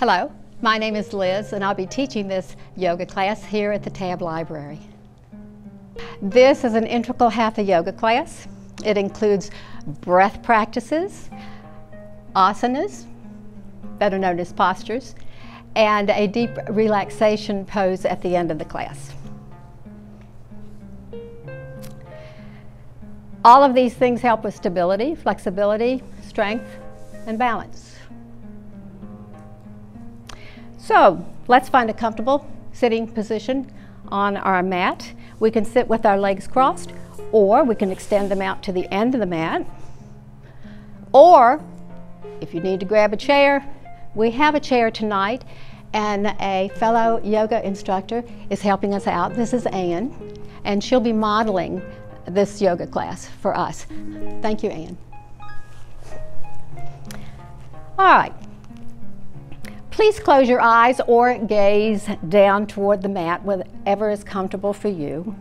Hello, my name is Liz and I'll be teaching this yoga class here at the Tab Library. This is an integral Hatha yoga class. It includes breath practices, asanas, better known as postures, and a deep relaxation pose at the end of the class. All of these things help with stability, flexibility, strength, and balance. So let's find a comfortable sitting position on our mat. We can sit with our legs crossed, or we can extend them out to the end of the mat. Or if you need to grab a chair, we have a chair tonight, and a fellow yoga instructor is helping us out. This is Anne, and she'll be modeling this yoga class for us. Thank you, Anne. All right. Please close your eyes or gaze down toward the mat, whatever is comfortable for you.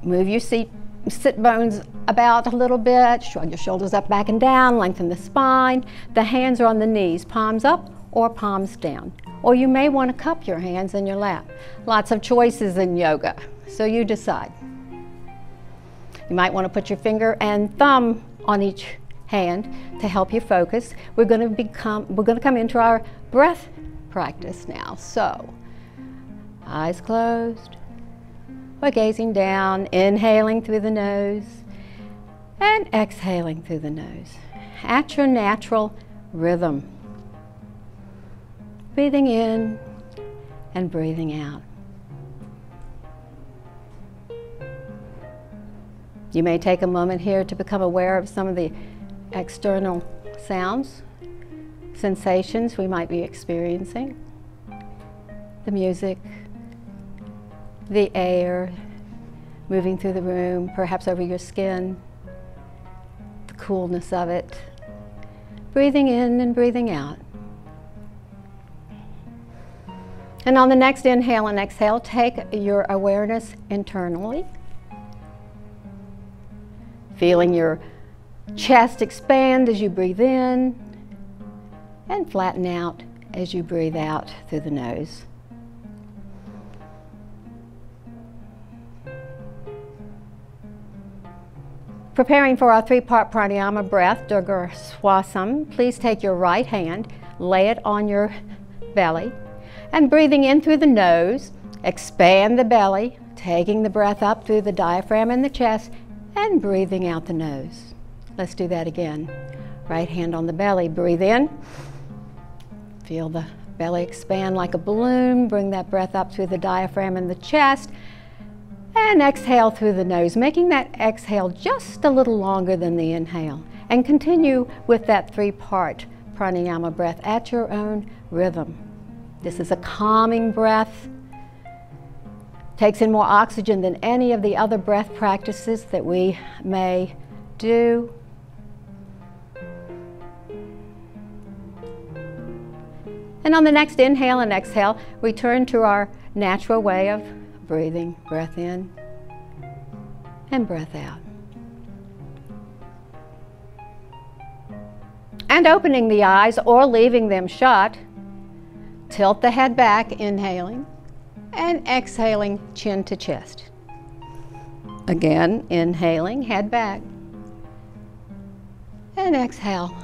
Move your sit bones about a little bit, shrug your shoulders up, back and down, lengthen the spine. The hands are on the knees, palms up or palms down. Or you may want to cup your hands in your lap. Lots of choices in yoga, so you decide. You might want to put your finger and thumb on each hand to help you focus. We're going to come into our breath practice now. So, eyes closed. We're gazing down, inhaling through the nose and exhaling through the nose at your natural rhythm. Breathing in and breathing out. You may take a moment here to become aware of some of the external sounds, sensations we might be experiencing. The music, the air moving through the room, perhaps over your skin, the coolness of it. Breathing in and breathing out. And on the next inhale and exhale, take your awareness internally, feeling your chest expand as you breathe in and flatten out as you breathe out through the nose. Preparing for our three-part pranayama breath, Durga Swasam, please take your right hand, lay it on your belly, and breathing in through the nose, expand the belly, taking the breath up through the diaphragm and the chest, and breathing out the nose. Let's do that again. Right hand on the belly, breathe in. Feel the belly expand like a balloon. Bring that breath up through the diaphragm and the chest. And exhale through the nose, making that exhale just a little longer than the inhale. And continue with that three-part pranayama breath at your own rhythm. This is a calming breath. Takes in more oxygen than any of the other breath practices that we may do. And on the next inhale and exhale, return to our natural way of breathing. Breath in and breath out. And opening the eyes or leaving them shut, tilt the head back, inhaling, and exhaling chin to chest. Again, inhaling, head back, and exhale,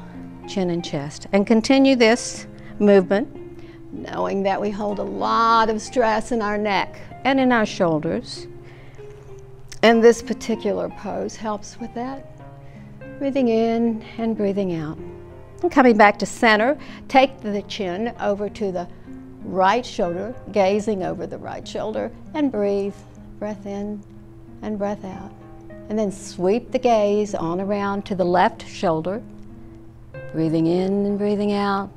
chin and chest. And continue this movement, knowing that we hold a lot of stress in our neck and in our shoulders. And this particular pose helps with that. Breathing in and breathing out. And coming back to center, take the chin over to the right shoulder, gazing over the right shoulder, and breathe. Breath in and breath out. And then sweep the gaze on around to the left shoulder, breathing in and breathing out.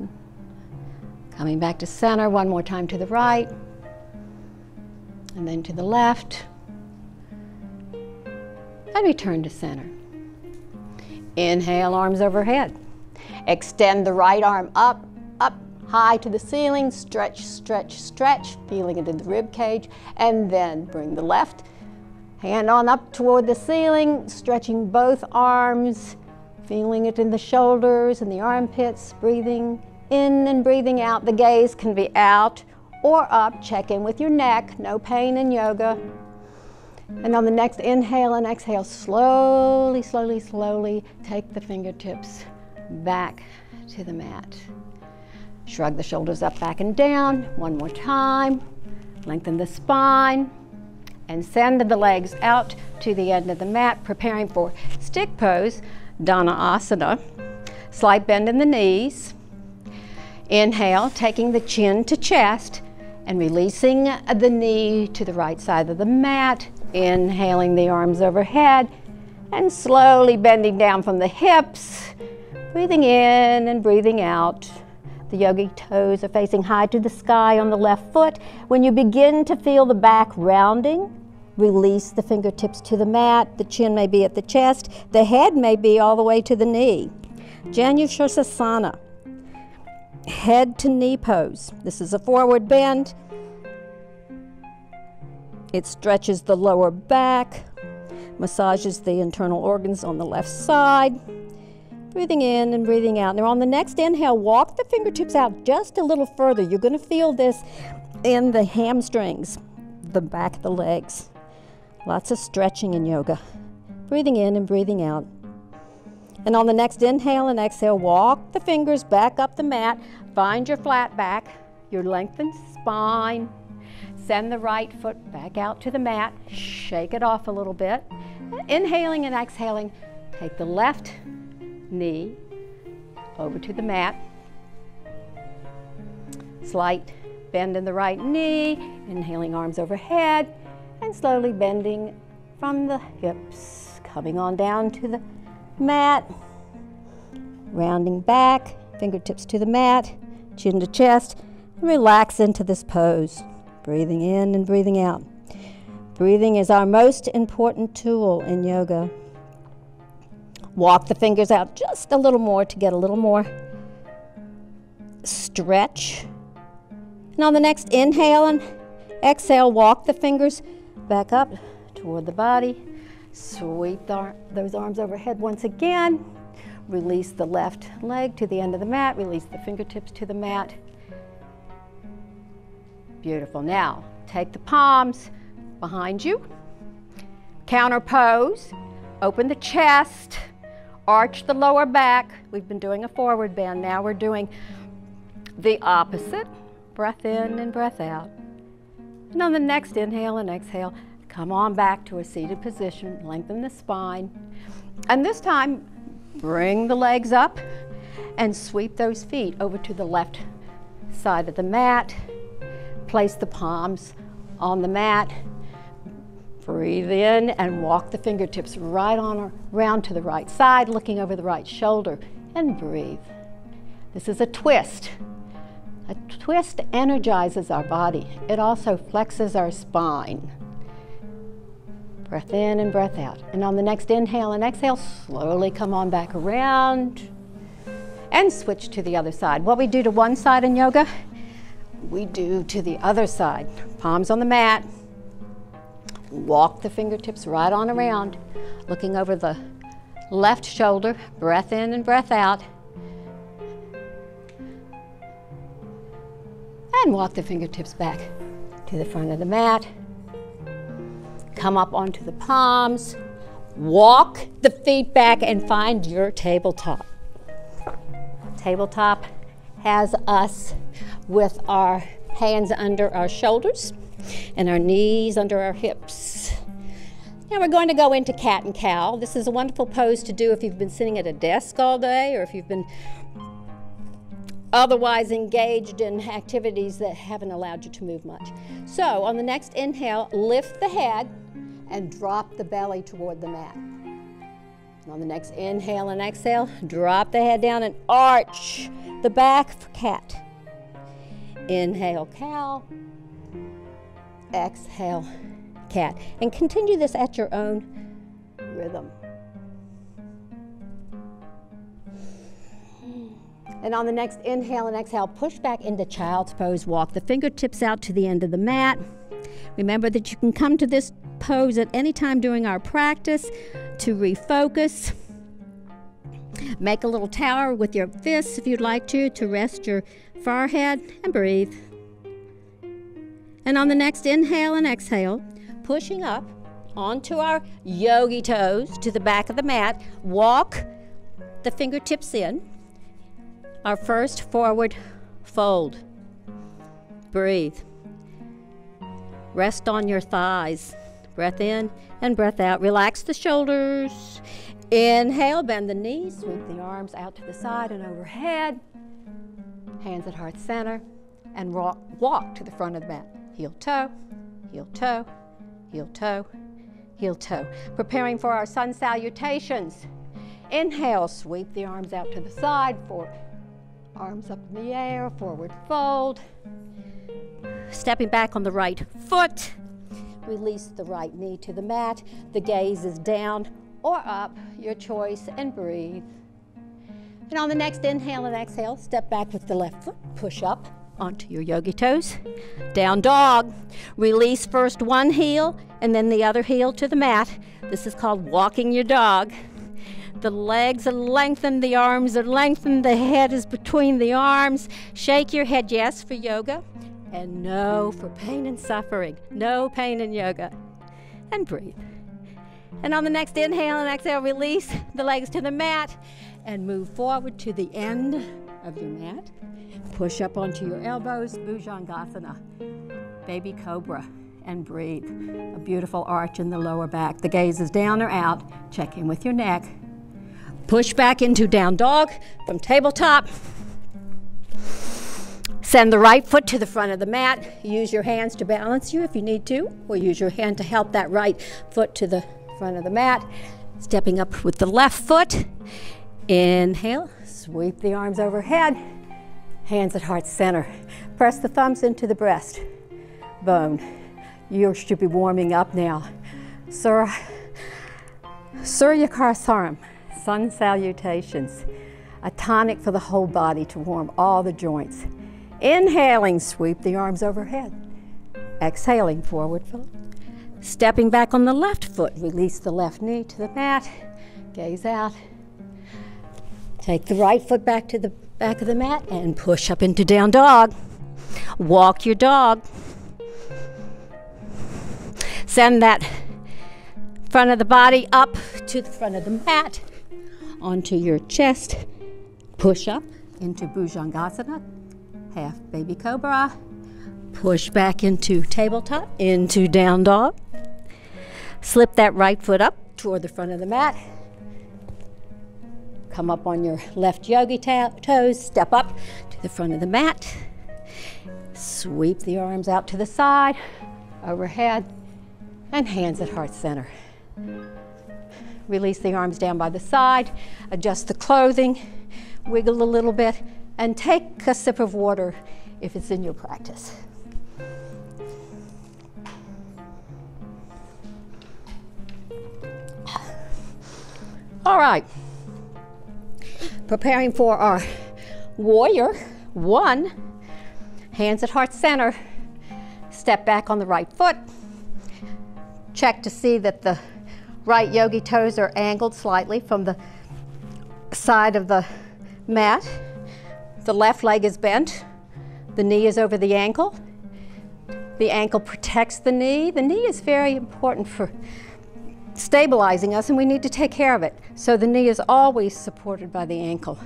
Coming back to center, one more time to the right, and then to the left, and return to center. Inhale, arms overhead. Extend the right arm up, up, high to the ceiling, stretch, stretch, stretch, feeling it in the rib cage, and then bring the left hand on up toward the ceiling, stretching both arms, feeling it in the shoulders and the armpits, breathing in and breathing out. The gaze can be out or up. Check in with your neck. No pain in yoga. And on the next inhale and exhale, slowly, slowly, slowly take the fingertips back to the mat. Shrug the shoulders up, back and down. One more time. Lengthen the spine and send the legs out to the end of the mat, preparing for stick pose, Donna Asana. Slight bend in the knees. Inhale, taking the chin to chest and releasing the knee to the right side of the mat. Inhaling the arms overhead and slowly bending down from the hips. Breathing in and breathing out. The yogi toes are facing high to the sky on the left foot. When you begin to feel the back rounding, release the fingertips to the mat. The chin may be at the chest. The head may be all the way to the knee. Januar, head to knee pose. This is a forward bend. It stretches the lower back, massages the internal organs on the left side. Breathing in and breathing out. Now on the next inhale, walk the fingertips out just a little further. You're going to feel this in the hamstrings, the back of the legs. Lots of stretching in yoga. Breathing in and breathing out. And on the next inhale and exhale, walk the fingers back up the mat. Find your flat back, your lengthened spine. Send the right foot back out to the mat. Shake it off a little bit. Inhaling and exhaling, take the left knee over to the mat. Slight bend in the right knee, inhaling arms overhead, and slowly bending from the hips, coming on down to the mat, rounding back, fingertips to the mat, chin to chest, and relax into this pose. Breathing in and breathing out. Breathing is our most important tool in yoga. Walk the fingers out just a little more to get a little more stretch. And on the next inhale and exhale, walk the fingers back up toward the body. Sweep those arms overhead once again. Release the left leg to the end of the mat. Release the fingertips to the mat. Beautiful. Now, take the palms behind you. Counter pose. Open the chest. Arch the lower back. We've been doing a forward bend. Now we're doing the opposite. Breath in and breath out. And on the next inhale and exhale, come on back to a seated position. Lengthen the spine. And this time, bring the legs up and sweep those feet over to the left side of the mat. Place the palms on the mat. Breathe in and walk the fingertips right on around to the right side, looking over the right shoulder, and breathe. This is a twist. A twist energizes our body. It also flexes our spine. Breath in and breath out. And on the next inhale and exhale, slowly come on back around and switch to the other side. What we do to one side in yoga, we do to the other side. Palms on the mat. Walk the fingertips right on around, looking over the left shoulder. Breath in and breath out. And walk the fingertips back to the front of the mat. Come up onto the palms. Walk the feet back and find your tabletop. Tabletop has us with our hands under our shoulders and our knees under our hips. Now we're going to go into cat and cow. This is a wonderful pose to do if you've been sitting at a desk all day or if you've been otherwise engaged in activities that haven't allowed you to move much. So on the next inhale, lift the head and drop the belly toward the mat. And on the next inhale and exhale, drop the head down and arch the back for cat. Inhale, cow. Exhale, cat. And continue this at your own rhythm. And on the next inhale and exhale, push back into child's pose. Walk the fingertips out to the end of the mat. Remember that you can come to this pose at any time during our practice to refocus. Make a little tower with your fists if you'd like to rest your forehead, and breathe. And on the next inhale and exhale, pushing up onto our yogi toes to the back of the mat, walk the fingertips in. Our first forward fold. Breathe. Rest on your thighs. Breath in and breath out. Relax the shoulders. Inhale, bend the knees, sweep the arms out to the side and overhead. Hands at heart center, and walk to the front of the mat. Heel toe, heel toe, heel toe, heel toe. Preparing for our sun salutations. Inhale, sweep the arms out to the side, arms up in the air, forward fold. Stepping back on the right foot. Release the right knee to the mat. The gaze is down or up, your choice, and breathe. And on the next inhale and exhale, step back with the left foot, push up onto your yogi toes. Down dog. Release first one heel and then the other heel to the mat. This is called walking your dog. The legs are lengthened, the arms are lengthened, the head is between the arms. Shake your head yes for yoga, and no for pain and suffering. No pain in yoga. And breathe. And on the next inhale and exhale, release the legs to the mat and move forward to the end of your mat. Push up onto your elbows, Bhujangasana, baby cobra, and breathe. A beautiful arch in the lower back. The gaze is down or out. Check in with your neck. Push back into down dog from tabletop. Send the right foot to the front of the mat. Use your hands to balance you if you need to, or use your hand to help that right foot to the front of the mat. Stepping up with the left foot. Inhale, sweep the arms overhead. Hands at heart center. Press the thumbs into the breast bone. You should be warming up now. Surya Karsaram, sun salutations. A tonic for the whole body to warm all the joints. Inhaling, sweep the arms overhead. Exhaling, forward fold. Stepping back on the left foot, release the left knee to the mat. Gaze out. Take the right foot back to the back of the mat and push up into down dog. Walk your dog. Send that front of the body up to the front of the mat, onto your chest. Push up into Bhujangasana, half baby cobra. Push back into tabletop, into down dog. Slip that right foot up toward the front of the mat. Come up on your left yogi toes, step up to the front of the mat. Sweep the arms out to the side, overhead, and hands at heart center. Release the arms down by the side, adjust the clothing, wiggle a little bit, and take a sip of water if it's in your practice. All right. Preparing for our warrior one. Hands at heart center. Step back on the right foot. Check to see that the right yogi toes are angled slightly from the side of the mat. The left leg is bent. The knee is over the ankle. The ankle protects the knee. The knee is very important for stabilizing us, and we need to take care of it. So the knee is always supported by the ankle.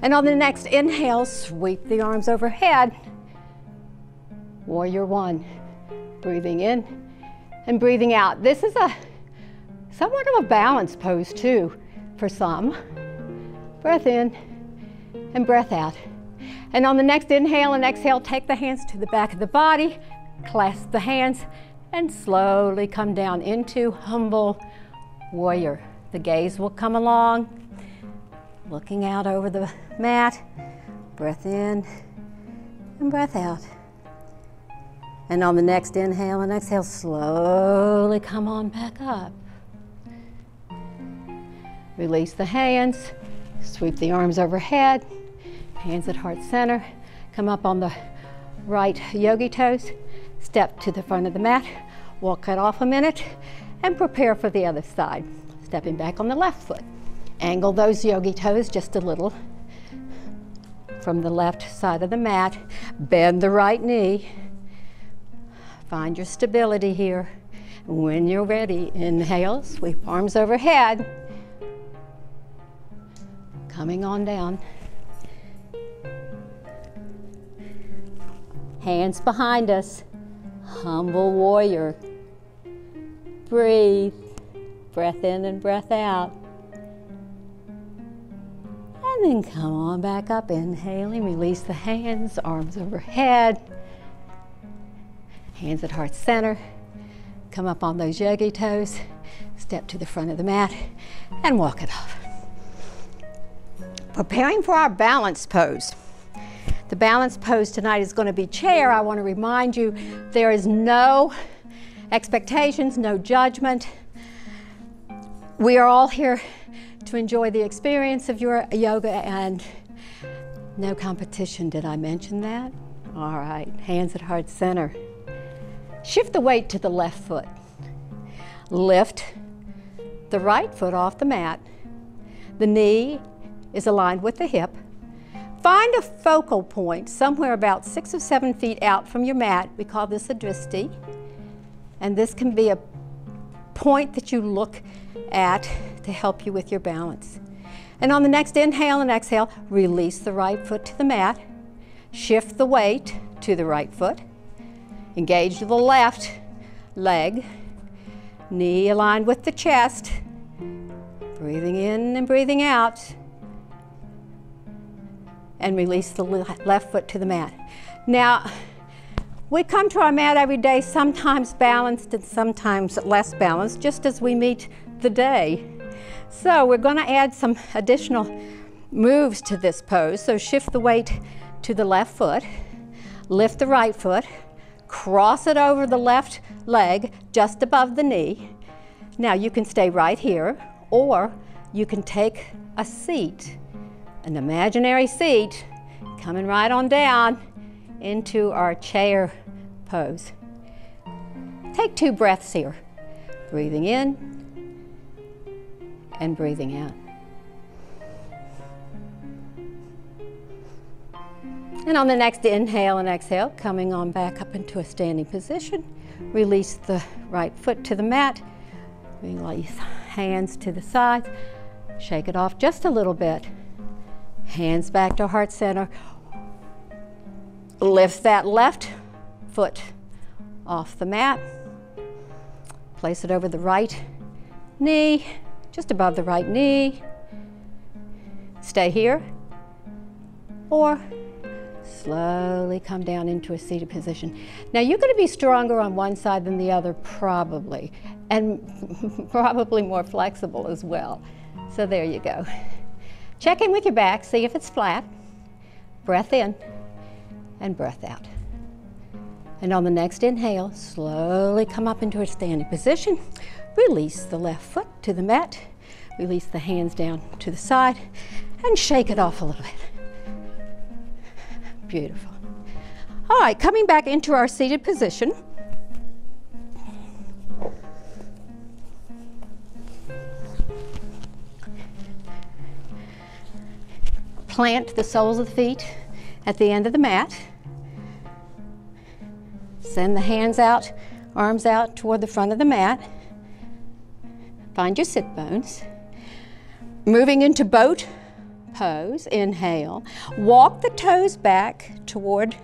And on the next inhale, sweep the arms overhead. Warrior one. Breathing in and breathing out. This is somewhat of a balance pose too for some. Breath in and breath out. And on the next inhale and exhale, take the hands to the back of the body, clasp the hands, and slowly come down into humble warrior. The gaze will come along, looking out over the mat. Breath in and breath out. And on the next inhale and exhale, slowly come on back up. Release the hands, sweep the arms overhead, hands at heart center. Come up on the right yogi toes, step to the front of the mat, walk it off a minute, and prepare for the other side. Stepping back on the left foot. Angle those yogi toes just a little from the left side of the mat. Bend the right knee. Find your stability here. When you're ready, inhale, sweep arms overhead. Coming on down. Hands behind us. Humble warrior. Breathe. Breath in and breath out. And then come on back up, inhaling, release the hands, arms overhead. Hands at heart center. Come up on those yogi toes. Step to the front of the mat and walk it off. Preparing for our balance pose. The balance pose tonight is going to be chair. I want to remind you there is no expectations, no judgment. We are all here to enjoy the experience of your yoga and no competition. Did I mention that? All right, hands at heart center. Shift the weight to the left foot. Lift the right foot off the mat. The knee is aligned with the hip. Find a focal point somewhere about 6 or 7 feet out from your mat. We call this a dristi. And this can be a point that you look at to help you with your balance. And on the next inhale and exhale, release the right foot to the mat. Shift the weight to the right foot. Engage the left leg. Knee aligned with the chest. Breathing in and breathing out. And release the left foot to the mat. Now, we come to our mat every day, sometimes balanced and sometimes less balanced, just as we meet the day. So we're going to add some additional moves to this pose. So shift the weight to the left foot, lift the right foot, cross it over the left leg just above the knee. Now you can stay right here, or you can take a seat, an imaginary seat, coming right on down into our chair pose. Take 2 breaths here, breathing in and breathing out. And on the next inhale and exhale, coming on back up into a standing position, release the right foot to the mat, release hands to the sides, shake it off just a little bit. Hands back to heart center. Lift that left foot off the mat. Place it over the right knee, just above the right knee. Stay here, or slowly come down into a seated position. Now you're going to be stronger on one side than the other probably, and probably more flexible as well. So there you go. Check in with your back, see if it's flat. Breath in and breath out. And on the next inhale, slowly come up into a standing position. Release the left foot to the mat. Release the hands down to the side and shake it off a little bit. Beautiful. All right, coming back into our seated position. Plant the soles of the feet at the end of the mat. Send the hands out, arms out toward the front of the mat. Find your sit bones. Moving into boat pose, inhale. Walk the toes back toward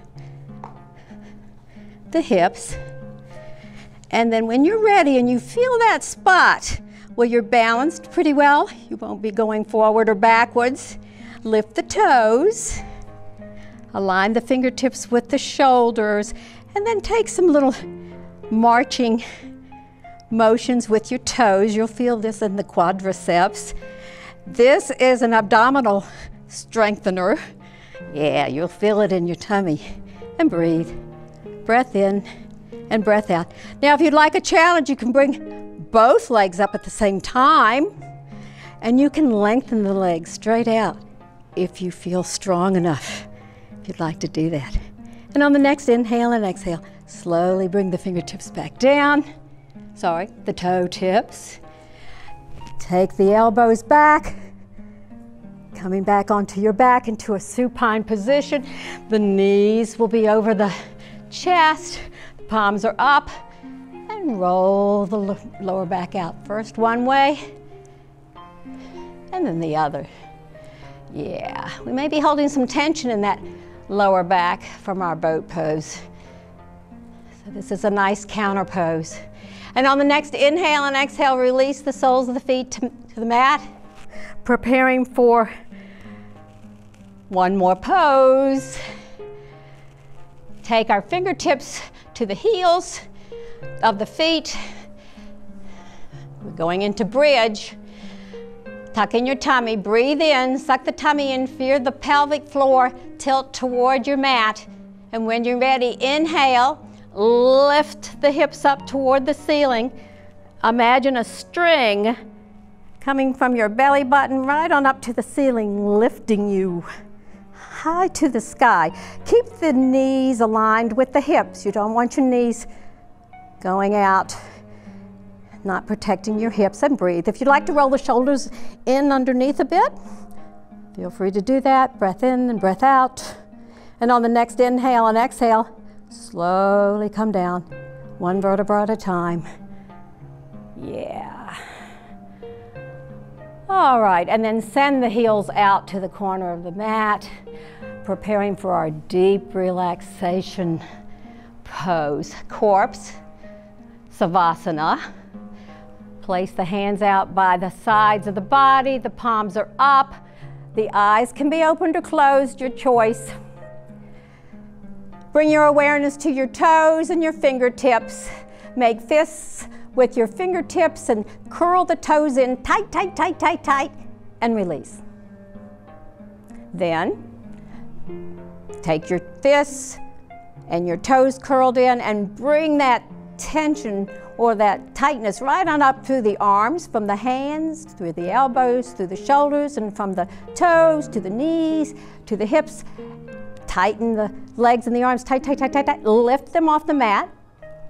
the hips. And then when you're ready and you feel that spot where you're balanced pretty well, you won't be going forward or backwards. Lift the toes, align the fingertips with the shoulders, and then take some little marching motions with your toes. You'll feel this in the quadriceps. This is an abdominal strengthener. Yeah, you'll feel it in your tummy. And breathe. Breath in and breath out. Now, if you'd like a challenge, you can bring both legs up at the same time, and you can lengthen the legs straight out if you feel strong enough, if you'd like to do that. And on the next inhale and exhale, slowly bring the fingertips back down. The toe tips. Take the elbows back, Coming back onto your back into a supine position. The knees will be over the chest. Palms are up. And roll the lower back out. First one way, and then the other. Yeah, we may be holding some tension in that lower back from our boat pose. So this is a nice counter pose. And on the next inhale and exhale, release the soles of the feet to the mat. Preparing for one more pose. Take our fingertips to the heels of the feet. We're going into bridge. Tuck in your tummy, breathe in, suck the tummy in, feel the pelvic floor tilt toward your mat. And when you're ready, inhale, lift the hips up toward the ceiling. Imagine a string coming from your belly button right on up to the ceiling, lifting you high to the sky. Keep the knees aligned with the hips. You don't want your knees going out, not protecting your hips, and breathe. If you'd like to roll the shoulders in underneath a bit, feel free to do that. Breath in and breath out. And on the next inhale and exhale, slowly come down, one vertebra at a time. Yeah. All right, and then send the heels out to the corner of the mat, preparing for our deep relaxation pose. Corpse, Savasana. Place the hands out by the sides of the body. The palms are up. The eyes can be opened or closed, your choice. Bring your awareness to your toes and your fingertips. Make fists with your fingertips and curl the toes in tight, tight, tight, tight, tight, and release. Then take your fists and your toes curled in and bring that tension or that tightness right on up through the arms, from the hands, through the elbows, through the shoulders, and from the toes to the knees, to the hips. Tighten the legs and the arms, tight, tight, tight, tight, tight. Lift them off the mat,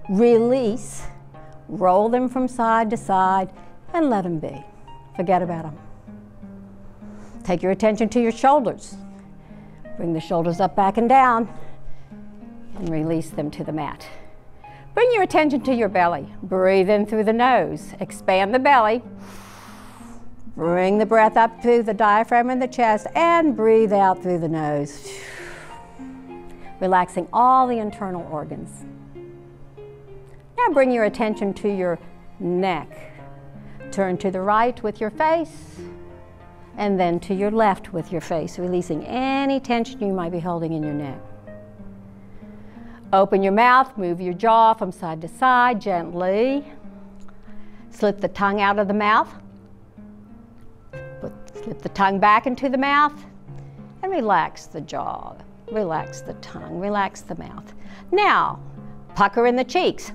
release, roll them from side to side, and let them be. Forget about them. Take your attention to your shoulders. Bring the shoulders up, back, and down, and release them to the mat. Bring your attention to your belly. Breathe in through the nose. Expand the belly. Bring the breath up through the diaphragm and the chest, and breathe out through the nose. Relaxing all the internal organs. Now bring your attention to your neck. Turn to the right with your face, and then to your left with your face, releasing any tension you might be holding in your neck. Open your mouth, move your jaw from side to side gently. Slip the tongue out of the mouth. Slip the tongue back into the mouth, and relax the jaw, relax the tongue, relax the mouth. Now, pucker in the cheeks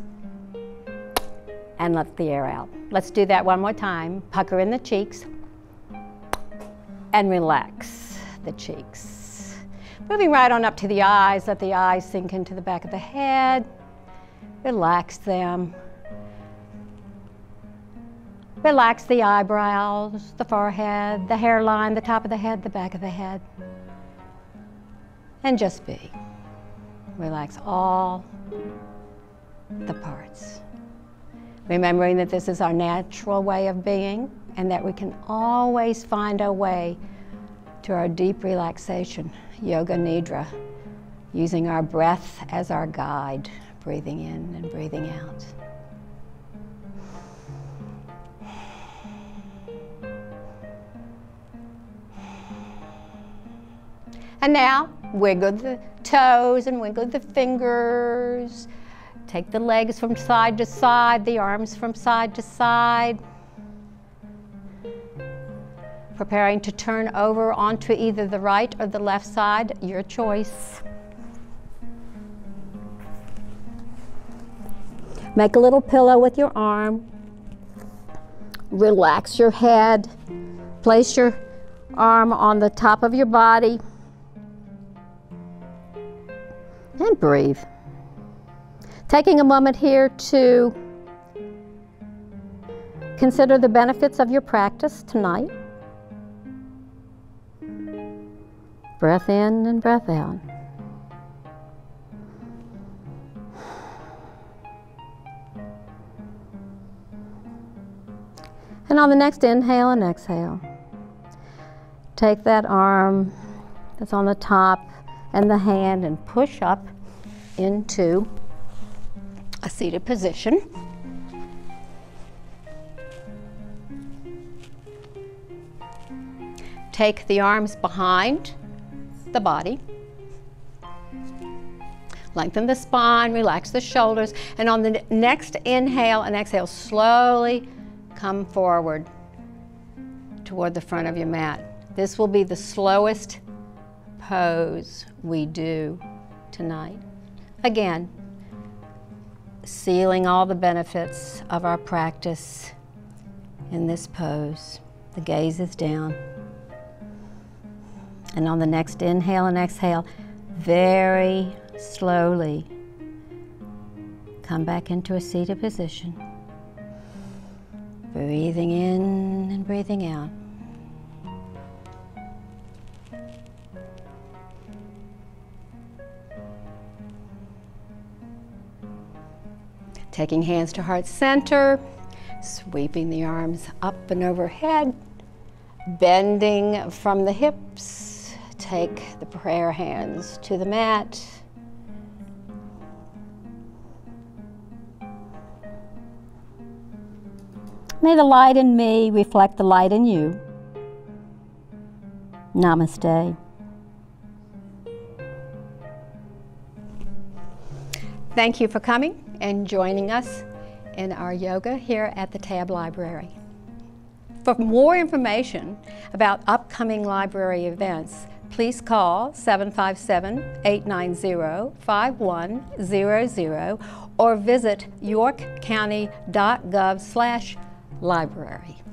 and let the air out. Let's do that one more time. Pucker in the cheeks and relax the cheeks. Moving right on up to the eyes, let the eyes sink into the back of the head. Relax them. Relax the eyebrows, the forehead, the hairline, the top of the head, the back of the head. And just be. Relax all the parts. Remembering that this is our natural way of being and that we can always find a way to our deep relaxation, yoga nidra, using our breath as our guide, breathing in and breathing out. And now, wiggle the toes and wiggle the fingers. Take the legs from side to side, the arms from side to side. Preparing to turn over onto either the right or the left side, your choice. Make a little pillow with your arm. Relax your head. Place your arm on the top of your body. And breathe. Taking a moment here to consider the benefits of your practice tonight. Breath in and breath out. And on the next inhale and exhale, take that arm that's on the top and the hand and push up into a seated position. Take the arms behind the body. Lengthen the spine, relax the shoulders, and on the next inhale and exhale, slowly come forward toward the front of your mat. This will be the slowest pose we do tonight. Again, sealing all the benefits of our practice in this pose. The gaze is down. And on the next inhale and exhale, very slowly come back into a seated position. Breathing in and breathing out. Taking hands to heart center, sweeping the arms up and overhead, bending from the hips. Take the prayer hands to the mat. May the light in me reflect the light in you. Namaste. Thank you for coming and joining us in our yoga here at the Tab Library. For more information about upcoming library events, please call 757-890-5100 or visit yorkcounty.gov/library.